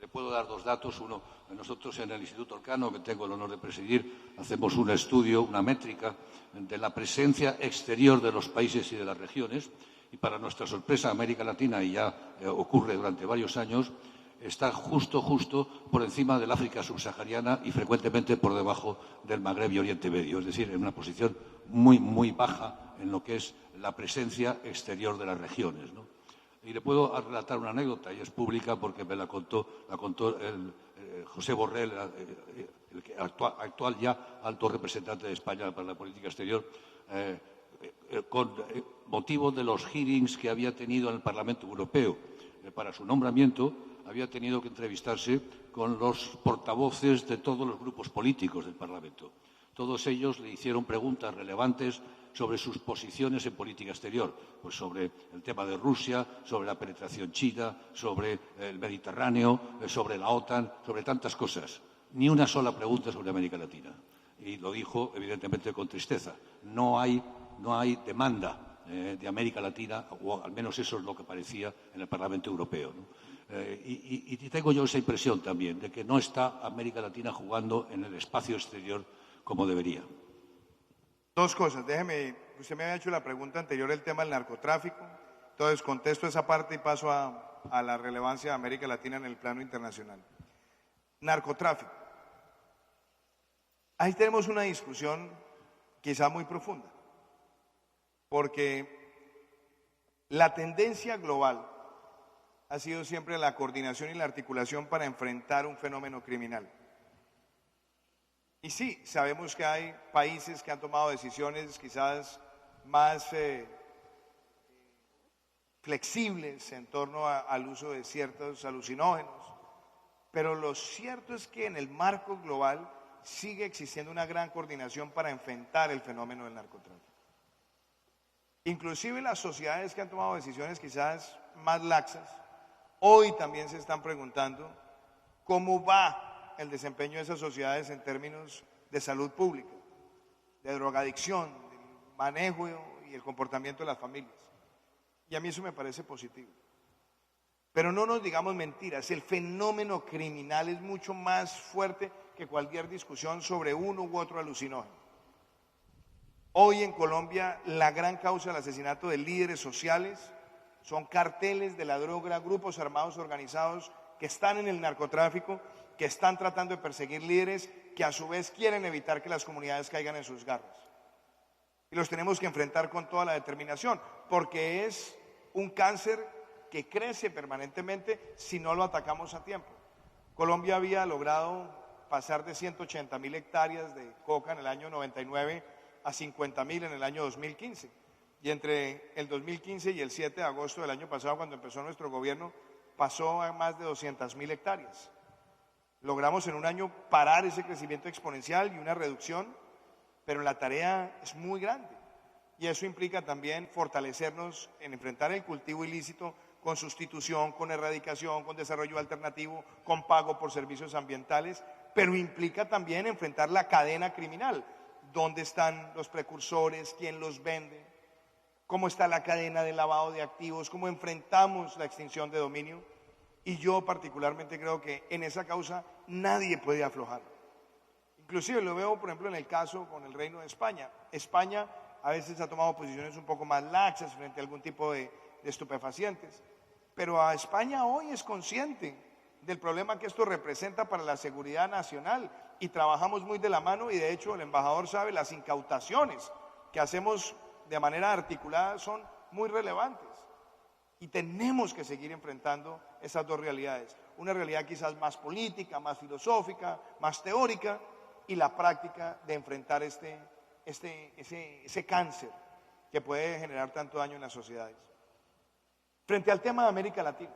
Le puedo dar 2 datos. Uno, nosotros en el Instituto Elcano, que tengo el honor de presidir, hacemos un estudio, una métrica de la presencia exterior de los países y de las regiones, y para nuestra sorpresa, América Latina, y ya ocurre durante varios años, está justo por encima del África subsahariana y frecuentemente por debajo del Magreb y Oriente Medio, es decir, en una posición muy baja en lo que es la presencia exterior de las regiones, ¿no? Y le puedo relatar una anécdota, y es pública porque me la contó José Borrell, el actual ya alto representante de España para la política exterior, con motivo de los hearings que había tenido en el Parlamento Europeo para su nombramiento. Había tenido que entrevistarse con los portavoces de todos los grupos políticos del Parlamento. Todos ellos le hicieron preguntas relevantes sobre sus posiciones en política exterior, pues sobre el tema de Rusia, sobre la penetración china, sobre el Mediterráneo, sobre la OTAN, sobre tantas cosas. Ni una sola pregunta sobre América Latina. Y lo dijo, evidentemente, con tristeza. No hay demanda de América Latina, o al menos eso es lo que parecía en el Parlamento Europeo, ¿no? Y tengo yo esa impresión también, de que no está América Latina jugando en el espacio exterior como debería. Dos cosas. Déjeme, usted me había hecho la pregunta anterior, el tema del narcotráfico. Entonces, contesto esa parte y paso a la relevancia de América Latina en el plano internacional. Narcotráfico. Ahí tenemos una discusión quizá muy profunda, porque la tendencia global ha sido siempre la coordinación y la articulación para enfrentar un fenómeno criminal. Y sí, sabemos que hay países que han tomado decisiones quizás más flexibles en torno al uso de ciertos alucinógenos, pero lo cierto es que en el marco global sigue existiendo una gran coordinación para enfrentar el fenómeno del narcotráfico. Inclusive las sociedades que han tomado decisiones quizás más laxas, hoy también se están preguntando cómo va el desempeño de esas sociedades en términos de salud pública, de drogadicción, del manejo y el comportamiento de las familias. Y a mí eso me parece positivo. Pero no nos digamos mentiras, el fenómeno criminal es mucho más fuerte que cualquier discusión sobre uno u otro alucinógeno. Hoy en Colombia la gran causa del asesinato de líderes sociales son carteles de la droga, grupos armados organizados que están en el narcotráfico, que están tratando de perseguir líderes que a su vez quieren evitar que las comunidades caigan en sus garras. Y los tenemos que enfrentar con toda la determinación, porque es un cáncer que crece permanentemente si no lo atacamos a tiempo. Colombia había logrado pasar de 180.000 hectáreas de coca en el año 99 a 50.000 en el año 2015. Y entre el 2015 y el 7 de agosto del año pasado, cuando empezó nuestro gobierno, pasó a más de 200.000 hectáreas. Logramos en un año parar ese crecimiento exponencial y una reducción, pero la tarea es muy grande. Y eso implica también fortalecernos en enfrentar el cultivo ilícito con sustitución, con erradicación, con desarrollo alternativo, con pago por servicios ambientales, pero implica también enfrentar la cadena criminal. ¿Dónde están los precursores? ¿Quién los vende? ¿Cómo está la cadena de lavado de activos? ¿Cómo enfrentamos la extinción de dominio? Y yo particularmente creo que en esa causa nadie puede aflojar. Inclusive lo veo, por ejemplo, en el caso con el Reino de España. España a veces ha tomado posiciones un poco más laxas frente a algún tipo de estupefacientes, pero a España hoy es consciente del problema que esto representa para la seguridad nacional y trabajamos muy de la mano y de hecho el embajador sabe, las incautaciones que hacemos de manera articulada son muy relevantes y tenemos que seguir enfrentando esas dos realidades, una realidad quizás más política, más filosófica, más teórica y la práctica de enfrentar ese cáncer que puede generar tanto daño en las sociedades. Frente al tema de América Latina,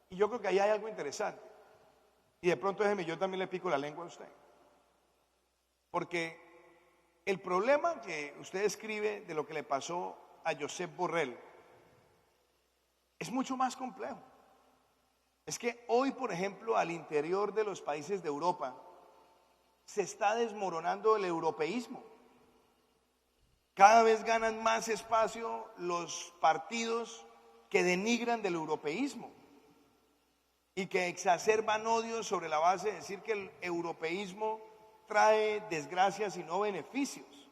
y yo creo que ahí hay algo interesante, y de pronto déjeme, yo también le pico la lengua a usted, porque el problema que usted escribe de lo que le pasó a Josep Borrell es mucho más complejo. Es que hoy, por ejemplo, al interior de los países de Europa se está desmoronando el europeísmo. Cada vez ganan más espacio los partidos que denigran del europeísmo y que exacerban odios sobre la base de decir que el europeísmo trae desgracias y no beneficios.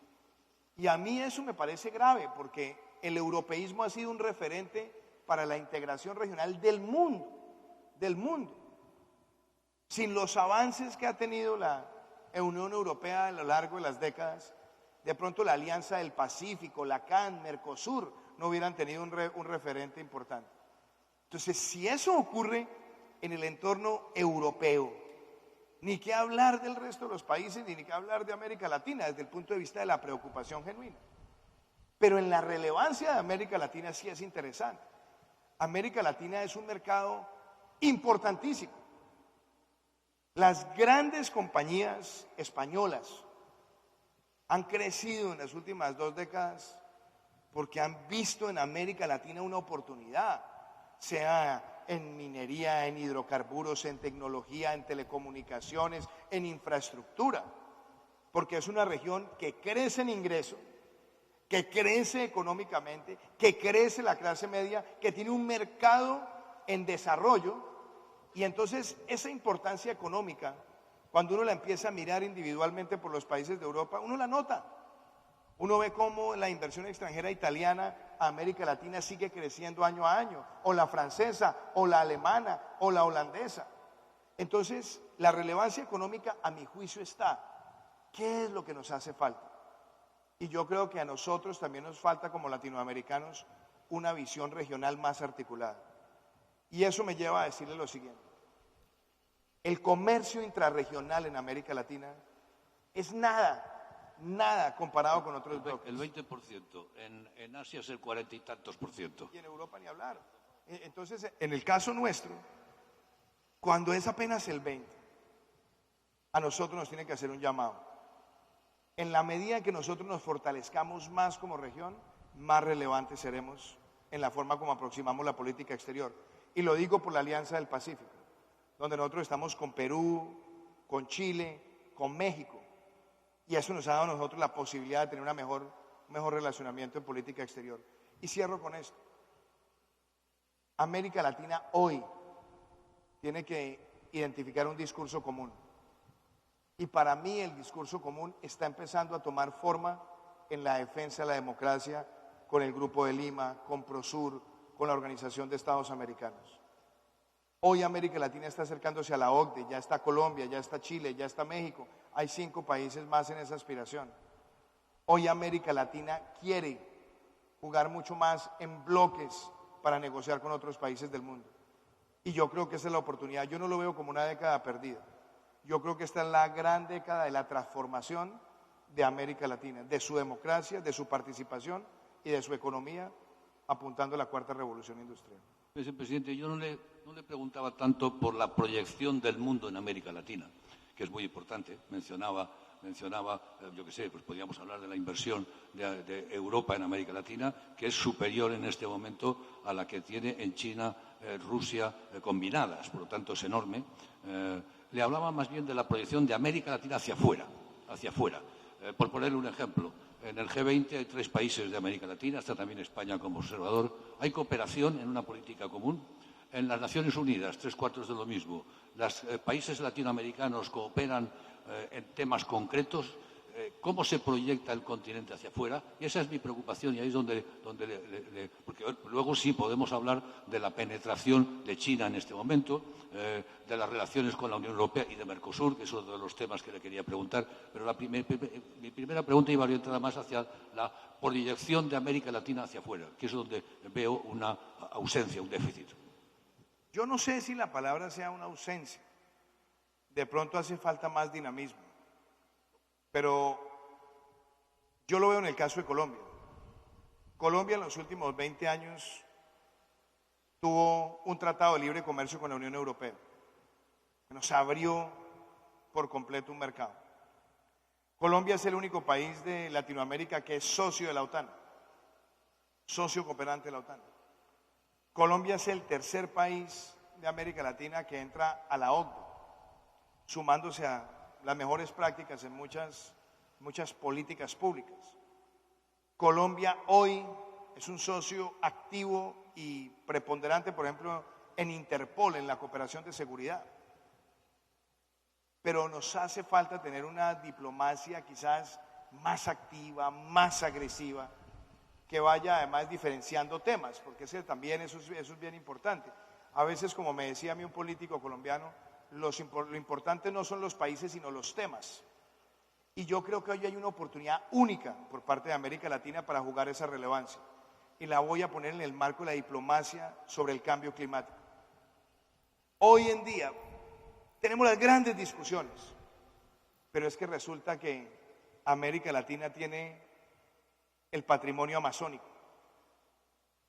Y a mí eso me parece grave porque el europeísmo ha sido un referente para la integración regional del mundo. Sin los avances que ha tenido la Unión Europea a lo largo de las décadas, de pronto la Alianza del Pacífico, la CAN, Mercosur, no hubieran tenido un referente importante. Entonces, si eso ocurre en el entorno europeo, ni qué hablar del resto de los países, ni qué hablar de América Latina desde el punto de vista de la preocupación genuina. Pero en la relevancia de América Latina sí es interesante. América Latina es un mercado importantísimo. Las grandes compañías españolas han crecido en las últimas 2 décadas porque han visto en América Latina una oportunidad, sea en minería, en hidrocarburos, en tecnología, en telecomunicaciones, en infraestructura, porque es una región que crece en ingresos, que crece económicamente, que crece la clase media, que tiene un mercado en desarrollo, y entonces esa importancia económica, cuando uno la empieza a mirar individualmente por los países de Europa, uno la nota. Uno ve cómo la inversión extranjera italiana a América Latina sigue creciendo año a año, o la francesa, o la alemana, o la holandesa. Entonces, la relevancia económica, a mi juicio, está. ¿Qué es lo que nos hace falta? Y yo creo que a nosotros también nos falta, como latinoamericanos, una visión regional más articulada. Y eso me lleva a decirle lo siguiente. El comercio intrarregional en América Latina es nada comparado con otros bloques. El 20%, en Asia es el 40 y tantos %. Y en Europa ni hablar. Entonces, en el caso nuestro, cuando es apenas el 20%, a nosotros nos tiene que hacer un llamado. En la medida en que nosotros nos fortalezcamos más como región, más relevantes seremos en la forma como aproximamos la política exterior. Y lo digo por la Alianza del Pacífico, donde nosotros estamos con Perú, con Chile, con México. Y eso nos ha dado a nosotros la posibilidad de tener un mejor relacionamiento en política exterior. Y cierro con esto. América Latina hoy tiene que identificar un discurso común. Y para mí el discurso común está empezando a tomar forma en la defensa de la democracia con el Grupo de Lima, con Prosur, con la Organización de Estados Americanos. Hoy América Latina está acercándose a la OCDE, ya está Colombia, ya está Chile, ya está México. Hay 5 países más en esa aspiración. Hoy América Latina quiere jugar mucho más en bloques para negociar con otros países del mundo. Y yo creo que esa es la oportunidad. Yo no lo veo como una década perdida. Yo creo que esta es la gran década de la transformación de América Latina, de su democracia, de su participación y de su economía, apuntando a la 4ª revolución industrial. Presidente, yo no le preguntaba tanto por la proyección del mundo en América Latina, que es muy importante. Mencionaba, yo qué sé, pues podríamos hablar de la inversión de Europa en América Latina, que es superior en este momento a la que tiene en China, Rusia combinadas, por lo tanto es enorme. Le hablaba más bien de la proyección de América Latina hacia afuera. Por ponerle un ejemplo, en el G20 hay 3 países de América Latina, está también España como observador. Hay cooperación en una política común. En las Naciones Unidas, 3/4 de lo mismo. Los países latinoamericanos cooperan en temas concretos. ¿Cómo se proyecta el continente hacia afuera? Y esa es mi preocupación, y ahí es donde porque luego sí podemos hablar de la penetración de China en este momento, de las relaciones con la Unión Europea y de Mercosur, que es otro de los temas que le quería preguntar, pero mi primera pregunta iba orientada más hacia la proyección de América Latina hacia afuera, que es donde veo una ausencia, un déficit. Yo no sé si la palabra sea una ausencia, de pronto hace falta más dinamismo. Pero yo lo veo en el caso de Colombia. Colombia en los últimos 20 años tuvo un tratado de libre comercio con la Unión Europea, que nos abrió por completo un mercado. Colombia es el único país de Latinoamérica que es socio de la OTAN, socio cooperante de la OTAN. Colombia es el 3er país de América Latina que entra a la OCDE, sumándose a las mejores prácticas en muchas políticas públicas. Colombia hoy es un socio activo y preponderante, por ejemplo, en Interpol, en la cooperación de seguridad. Pero nos hace falta tener una diplomacia quizás más activa, más agresiva, que vaya además diferenciando temas, porque también eso es bien importante. A veces, como me decía a mí un político colombiano, lo importante no son los países, sino los temas. Y yo creo que hoy hay una oportunidad única por parte de América Latina para jugar esa relevancia. y la voy a poner en el marco de la diplomacia sobre el cambio climático. Hoy en día tenemos las grandes discusiones, pero es que resulta que América Latina tiene el patrimonio amazónico.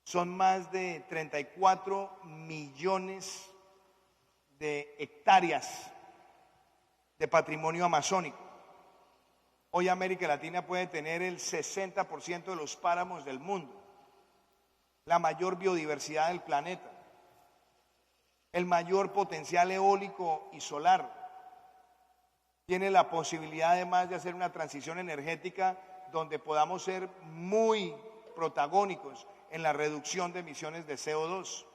Son más de 34 millones de hectáreas de patrimonio amazónico. Hoy América Latina puede tener el 60% de los páramos del mundo, la mayor biodiversidad del planeta, el mayor potencial eólico y solar. Tiene la posibilidad además de hacer una transición energética donde podamos ser muy protagónicos en la reducción de emisiones de CO2.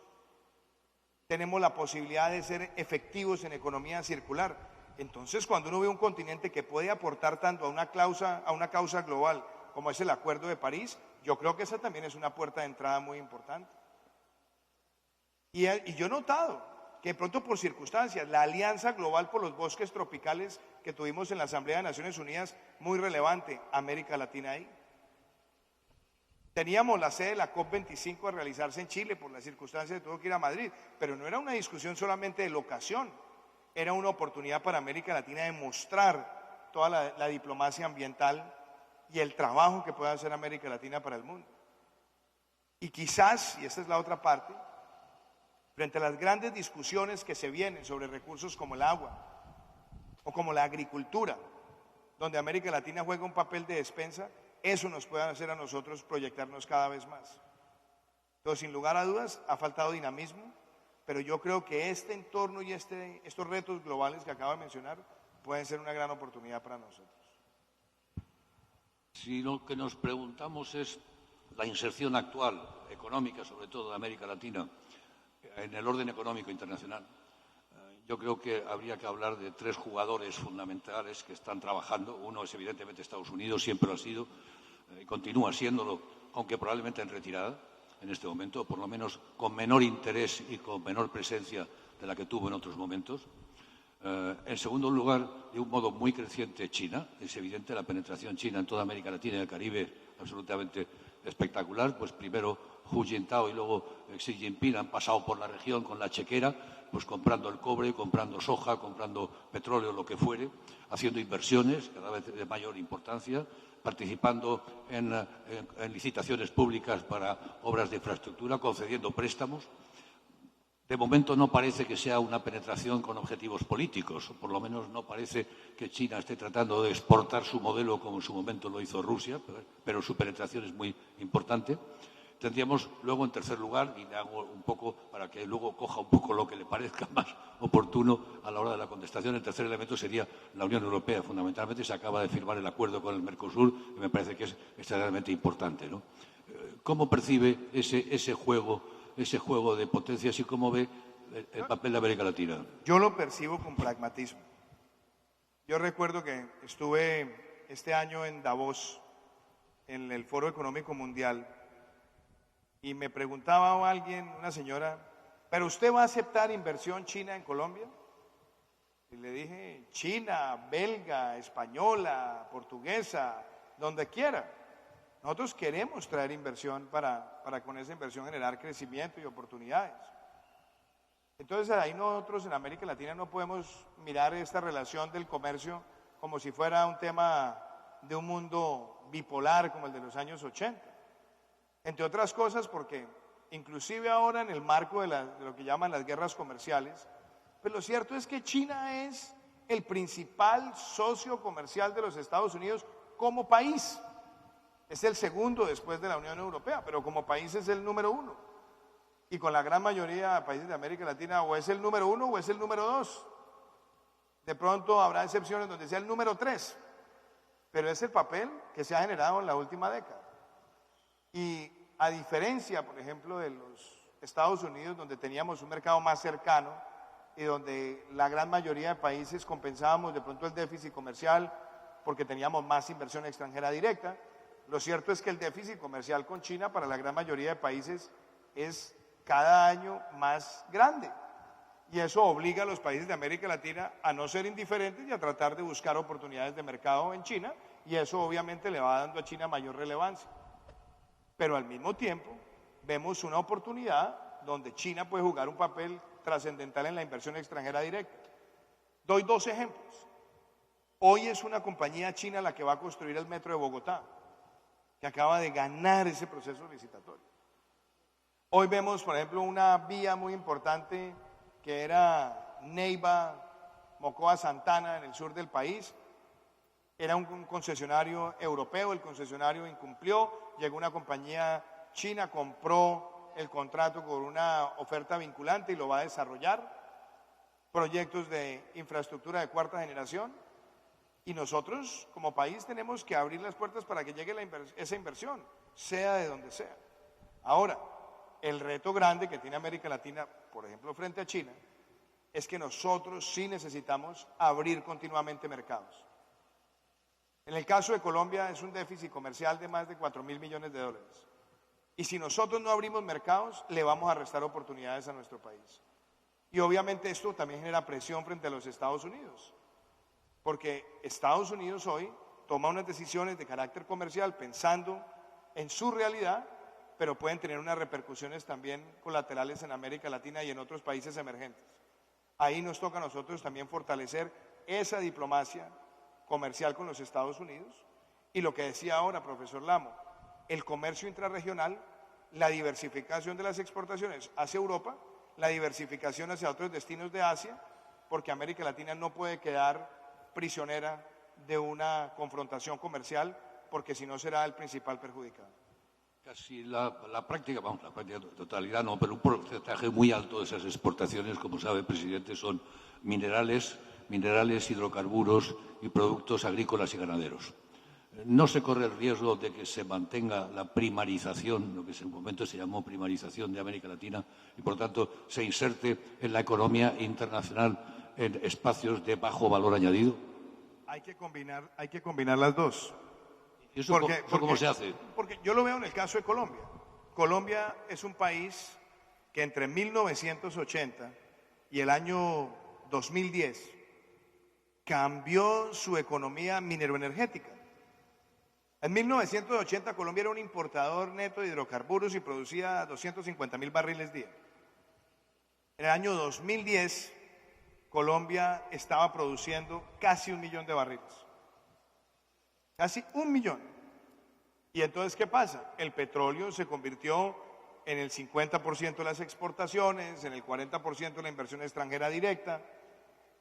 Tenemos la posibilidad de ser efectivos en economía circular. Entonces, cuando uno ve un continente que puede aportar tanto a una causa global como es el Acuerdo de París, yo creo que esa también es una puerta de entrada muy importante. Y yo he notado que de pronto por circunstancias, la Alianza Global por los Bosques Tropicales que tuvimos en la Asamblea de Naciones Unidas, muy relevante, América Latina ahí. Teníamos la sede de la COP25 a realizarse en Chile, por las circunstancias tuvo que ir a Madrid, pero no era una discusión solamente de locación, era una oportunidad para América Latina de mostrar toda la diplomacia ambiental y el trabajo que puede hacer América Latina para el mundo. Y quizás, y esta es la otra parte, frente a las grandes discusiones que se vienen sobre recursos como el agua o como la agricultura, donde América Latina juega un papel de despensa, eso nos puede hacer a nosotros proyectarnos cada vez más. Entonces, sin lugar a dudas, ha faltado dinamismo, pero yo creo que este entorno y estos retos globales que acabo de mencionar pueden ser una gran oportunidad para nosotros. Si lo que nos preguntamos es la inserción actual, económica sobre todo de América Latina, en el orden económico internacional, yo creo que habría que hablar de tres jugadores fundamentales que están trabajando. Uno es evidentemente Estados Unidos, siempre lo ha sido y continúa siéndolo, aunque probablemente en retirada en este momento, o por lo menos con menor interés y con menor presencia de la que tuvo en otros momentos. En segundo lugar, de un modo muy creciente, China. Es evidente la penetración china en toda América Latina y el Caribe, absolutamente espectacular. Pues primero Hu Jintao y luego Xi Jinping han pasado por la región con la chequera, pues comprando el cobre, comprando soja, comprando petróleo, lo que fuere, haciendo inversiones cada vez de mayor importancia, participando en licitaciones públicas para obras de infraestructura, concediendo préstamos. De momento no parece que sea una penetración con objetivos políticos, o por lo menos no parece que China esté tratando de exportar su modelo como en su momento lo hizo Rusia, pero su penetración es muy importante. Tendríamos luego, en tercer lugar, y le hago un poco para que luego coja un poco lo que le parezca más oportuno a la hora de la contestación, el tercer elemento sería la Unión Europea. Fundamentalmente se acaba de firmar el acuerdo con el Mercosur y me parece que es extremadamente importante, ¿no? ¿Cómo percibe ese juego de potencias y cómo ve el papel de América Latina? Yo lo percibo con pragmatismo. Yo recuerdo que estuve este año en Davos, en el Foro Económico Mundial, y me preguntaba alguien, una señora, ¿pero usted va a aceptar inversión china en Colombia? Y le dije, China, belga, española, portuguesa, donde quiera. Nosotros queremos traer inversión para con esa inversión generar crecimiento y oportunidades. Entonces ahí nosotros en América Latina no podemos mirar esta relación del comercio como si fuera un tema de un mundo bipolar como el de los años 80. Entre otras cosas porque inclusive ahora en el marco de lo que llaman las guerras comerciales, pues lo cierto es que China es el principal socio comercial de los Estados Unidos como país. Es el segundo después de la Unión Europea, pero como país es el número uno. Y con la gran mayoría de países de América Latina o es el número uno o es el número dos. De pronto habrá excepciones donde sea el número tres, pero es el papel que se ha generado en la última década. Y a diferencia, por ejemplo, de los Estados Unidos, donde teníamos un mercado más cercano y donde la gran mayoría de países compensábamos de pronto el déficit comercial porque teníamos más inversión extranjera directa, lo cierto es que el déficit comercial con China para la gran mayoría de países es cada año más grande. Y eso obliga a los países de América Latina a no ser indiferentes y a tratar de buscar oportunidades de mercado en China, y eso obviamente le va dando a China mayor relevancia. Pero al mismo tiempo, vemos una oportunidad donde China puede jugar un papel trascendental en la inversión extranjera directa. Doy dos ejemplos. Hoy es una compañía china la que va a construir el metro de Bogotá, que acaba de ganar ese proceso licitatorio. Hoy vemos, por ejemplo, una vía muy importante que era Neiva, Mocoa, Santana, en el sur del país. Era un concesionario europeo, el concesionario incumplió, llegó una compañía china, compró el contrato con una oferta vinculante y lo va a desarrollar. Proyectos de infraestructura de cuarta generación. Y nosotros, como país, tenemos que abrir las puertas para que llegue esa inversión, sea de donde sea. Ahora, el reto grande que tiene América Latina, por ejemplo, frente a China, es que nosotros sí necesitamos abrir continuamente mercados. En el caso de Colombia es un déficit comercial de más de 4.000 millones de dólares. Y si nosotros no abrimos mercados, le vamos a restar oportunidades a nuestro país. Y obviamente esto también genera presión frente a los Estados Unidos. Porque Estados Unidos hoy toma unas decisiones de carácter comercial pensando en su realidad, pero pueden tener unas repercusiones también colaterales en América Latina y en otros países emergentes. Ahí nos toca a nosotros también fortalecer esa diplomacia comercial con los Estados Unidos y lo que decía ahora, profesor Lamo, el comercio intrarregional, la diversificación de las exportaciones hacia Europa, la diversificación hacia otros destinos de Asia, porque América Latina no puede quedar prisionera de una confrontación comercial, porque si no será el principal perjudicado. Casi la práctica totalidad no, pero un porcentaje muy alto de esas exportaciones, como sabe el presidente, son minerales, hidrocarburos y productos agrícolas y ganaderos. No se corre el riesgo de que se mantenga la primarización, lo que en su momento se llamó primarización de América Latina, y por tanto se inserte en la economía internacional en espacios de bajo valor añadido. Hay que combinar las dos. ¿Y eso cómo se hace? Porque yo lo veo en el caso de Colombia. Colombia es un país que entre 1980 y el año 2010 cambió su economía mineroenergética. En 1980 Colombia era un importador neto de hidrocarburos y producía 250.000 barriles día. En el año 2010 Colombia estaba produciendo casi 1 millón de barriles. Casi 1 millón. Y entonces, ¿qué pasa? El petróleo se convirtió en el 50% de las exportaciones, en el 40% de la inversión extranjera directa,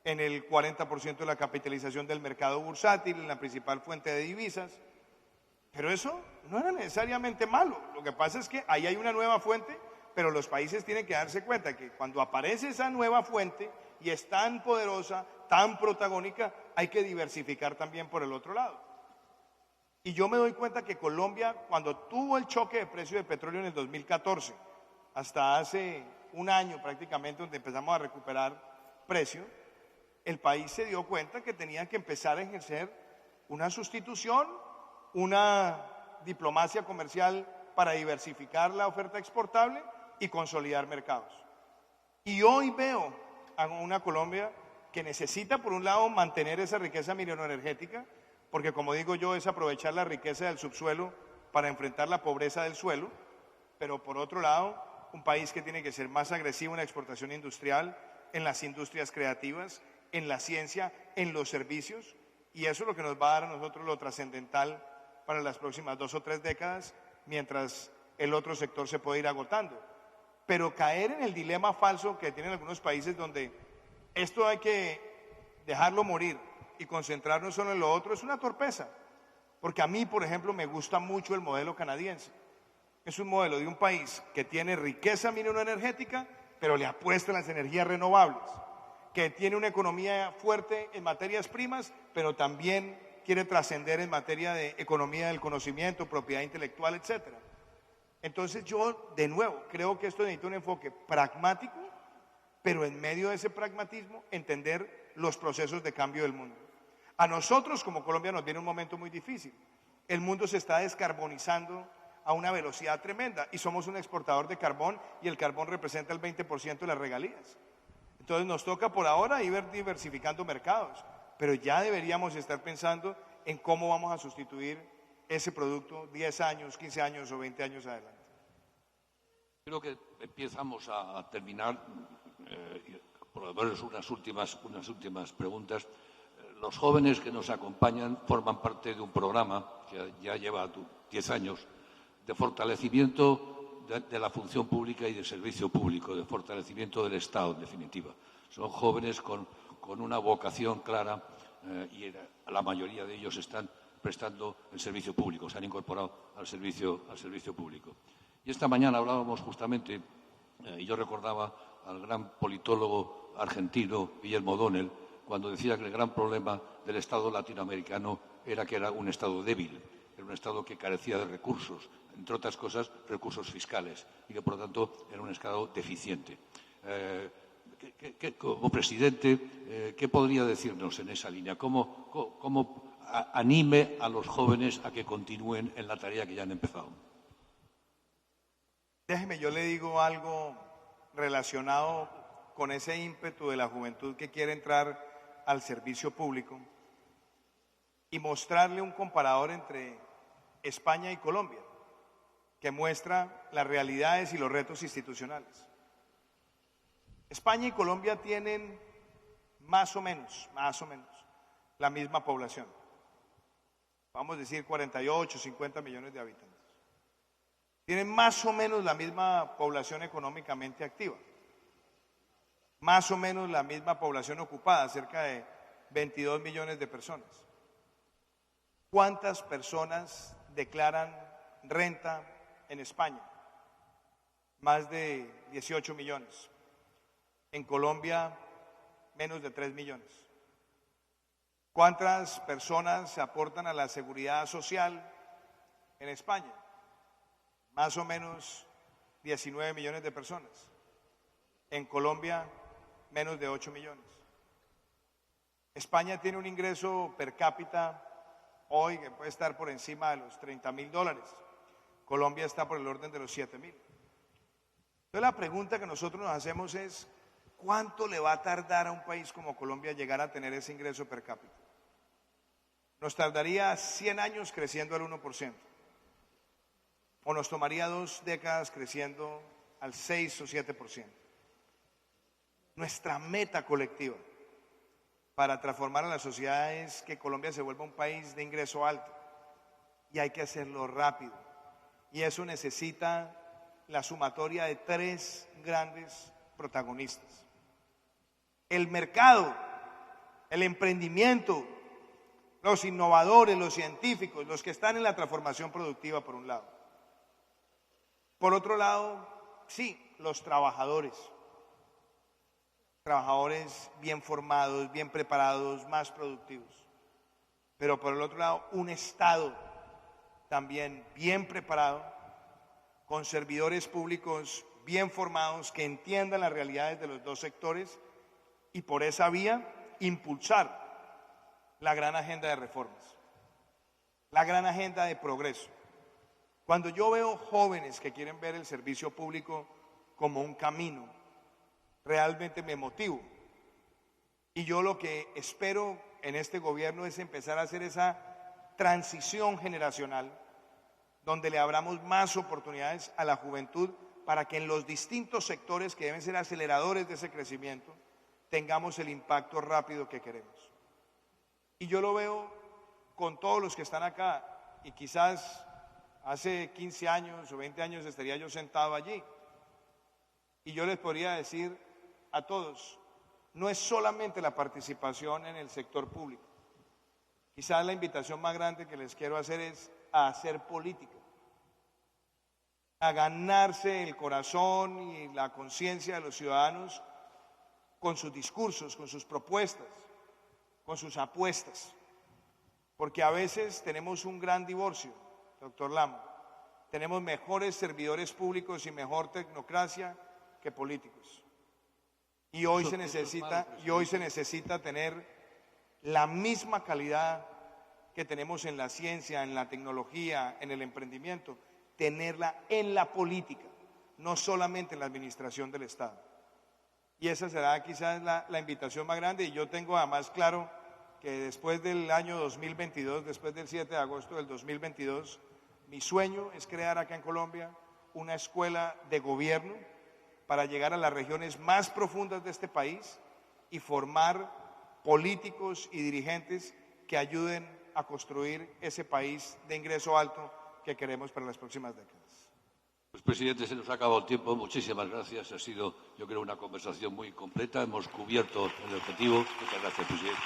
en el 40% de la capitalización del mercado bursátil, en la principal fuente de divisas. Pero eso no era necesariamente malo. Lo que pasa es que ahí hay una nueva fuente, pero los países tienen que darse cuenta que cuando aparece esa nueva fuente y es tan poderosa, tan protagónica, hay que diversificar también por el otro lado. Y yo me doy cuenta que Colombia, cuando tuvo el choque de precio de petróleo en el 2014, hasta hace un año prácticamente, donde empezamos a recuperar precio, el país se dio cuenta que tenía que empezar a ejercer una sustitución, una diplomacia comercial para diversificar la oferta exportable y consolidar mercados. Y hoy veo a una Colombia que necesita, por un lado, mantener esa riqueza mineroenergética, porque como digo yo, es aprovechar la riqueza del subsuelo para enfrentar la pobreza del suelo, pero por otro lado, un país que tiene que ser más agresivo en la exportación industrial, en las industrias creativas, en la ciencia, en los servicios, y eso es lo que nos va a dar a nosotros lo trascendental para las próximas 2 o 3 décadas, mientras el otro sector se puede ir agotando. Pero caer en el dilema falso que tienen algunos países donde esto hay que dejarlo morir y concentrarnos solo en lo otro es una torpeza. Porque a mí, por ejemplo, me gusta mucho el modelo canadiense. Es un modelo de un país que tiene riqueza mineroenergética, pero le apuesta a las energías renovables, que tiene una economía fuerte en materias primas, pero también quiere trascender en materia de economía del conocimiento, propiedad intelectual, etcétera. Entonces yo, de nuevo, creo que esto necesita un enfoque pragmático, pero en medio de ese pragmatismo entender los procesos de cambio del mundo. A nosotros como Colombia nos viene un momento muy difícil. El mundo se está descarbonizando a una velocidad tremenda y somos un exportador de carbón y el carbón representa el 20% de las regalías. Entonces nos toca por ahora ir diversificando mercados, pero ya deberíamos estar pensando en cómo vamos a sustituir ese producto 10 años, 15 años o 20 años adelante. Creo que empezamos a terminar, por lo menos unas últimas preguntas. Los jóvenes que nos acompañan forman parte de un programa que ya lleva 10 años de fortalecimiento de la función pública y del servicio público, de fortalecimiento del Estado, en definitiva. Son jóvenes con una vocación clara y la mayoría de ellos están prestando el servicio público, se han incorporado al servicio público. Y esta mañana hablábamos justamente, y yo recordaba al gran politólogo argentino Guillermo O'Donnell, cuando decía que el gran problema del Estado latinoamericano era que era un Estado débil, era un Estado que carecía de recursos, entre otras cosas, recursos fiscales, y que, por lo tanto, era un Estado deficiente. Como presidente, ¿qué podría decirnos en esa línea? ¿Cómo anime a los jóvenes a que continúen en la tarea que ya han empezado? Déjeme, yo le digo algo relacionado con ese ímpetu de la juventud que quiere entrar al servicio público y mostrarle un comparador entre España y Colombia, que muestra las realidades y los retos institucionales. España y Colombia tienen más o menos, la misma población. Vamos a decir 48, 50 millones de habitantes. Tienen más o menos la misma población económicamente activa. Más o menos la misma población ocupada, cerca de 22 millones de personas. ¿Cuántas personas declaran renta en España? Más de 18 millones. En Colombia, menos de 3 millones. ¿Cuántas personas se aportan a la seguridad social en España? Más o menos 19 millones de personas. En Colombia, menos de 8 millones. España tiene un ingreso per cápita hoy que puede estar por encima de los $30.000. Colombia está por el orden de los 7.000. Entonces la pregunta que nosotros nos hacemos es, ¿cuánto le va a tardar a un país como Colombia llegar a tener ese ingreso per cápita? Nos tardaría 100 años creciendo al 1%. O nos tomaría 2 décadas creciendo al 6 o 7%. Nuestra meta colectiva para transformar a la sociedad es que Colombia se vuelva un país de ingreso alto. Y hay que hacerlo rápido. Y eso necesita la sumatoria de 3 grandes protagonistas. El mercado, el emprendimiento, los innovadores, los científicos, los que están en la transformación productiva, por un lado. Por otro lado, sí, los trabajadores bien formados, bien preparados, más productivos. Pero por el otro lado, un Estado también bien preparado, con servidores públicos bien formados que entiendan las realidades de los dos sectores y por esa vía impulsar la gran agenda de reformas, la gran agenda de progreso. Cuando yo veo jóvenes que quieren ver el servicio público como un camino, realmente me motivo. Y yo lo que espero en este gobierno es empezar a hacer esa transición generacional, donde le abramos más oportunidades a la juventud para que en los distintos sectores que deben ser aceleradores de ese crecimiento, tengamos el impacto rápido que queremos. Y yo lo veo con todos los que están acá, y quizás hace 15 años o 20 años estaría yo sentado allí. Y yo les podría decir a todos, no es solamente la participación en el sector público. Quizás la invitación más grande que les quiero hacer es a hacer política, a ganarse el corazón y la conciencia de los ciudadanos con sus discursos, con sus propuestas, con sus apuestas. Porque a veces tenemos un gran divorcio, doctor Lamo. Tenemos mejores servidores públicos y mejor tecnocracia que políticos. Y hoy se necesita tener la misma calidad que tenemos en la ciencia, en la tecnología, en el emprendimiento, tenerla en la política, no solamente en la administración del Estado. Y esa será quizás la invitación más grande. Y yo tengo además claro que después del año 2022, después del 7 de agosto del 2022, mi sueño es crear acá en Colombia una escuela de gobierno para llegar a las regiones más profundas de este país y formar políticos y dirigentes que ayuden a construir ese país de ingreso alto que queremos para las próximas décadas. Pues, presidente, se nos ha acabado el tiempo. Muchísimas gracias. Ha sido, yo creo, una conversación muy completa. Hemos cubierto el objetivo. Muchas gracias, presidente.